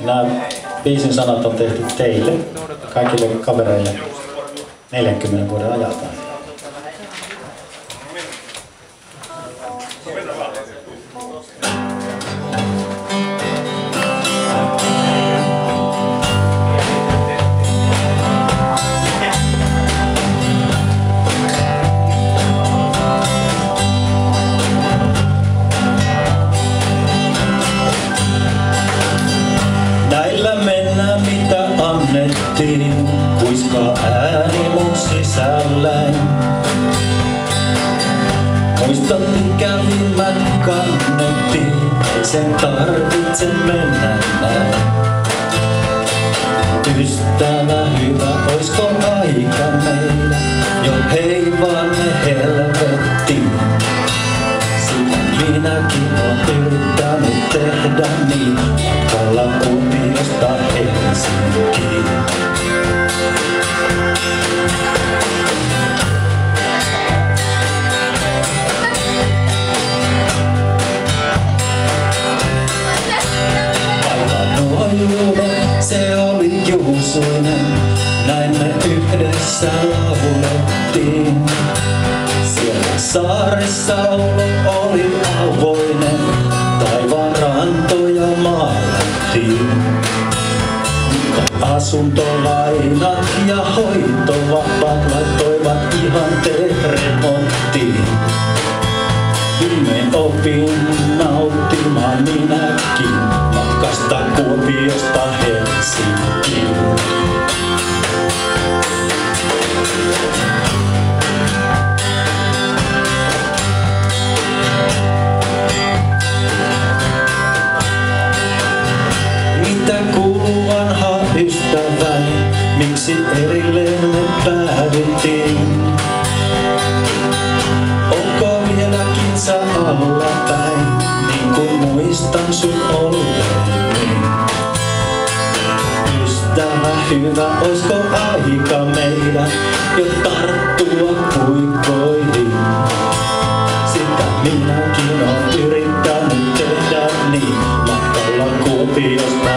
Nämä biisin sanat on tehty teille, kaikille kavereille 40 vuoden ajalta. Näillä mennään mitä annettiin, kuiskaa ääni mun sisälläin. Muistat ikävimmät kannettiin, ei sen tarvitse mennä näin. Ystävä hyvä, oisko aika meillä, jo hei vaan ne helvettiin. Sitä minäkin oon yrittänyt tehdä niin, matkalla Kuopiosta Helsinkiin. Aivan nuoruuden, se oli juusuinen, näin me yhdessä laulettiin. Siellä saaressa oli avoinen, taivaan rantoja maalattiin. Asuntolainat ja hoitovapaat laittoivat ihanteet remonttiin. Viimein opin nauttimaan minäkin matkasta Kuopiosta Helsinkiin. Mitä kuuluu vanha ystäväni, miksi erilleen me päädyttiin? Onko vieläkin sä allapäin, niin kuin muistan sun olleen? Ystävä hyvä, oisko aika meidän jo tarttua puikkoihin? Sitä minäkin oon yrittänyt tehdä niin, matkalla Kuopiosta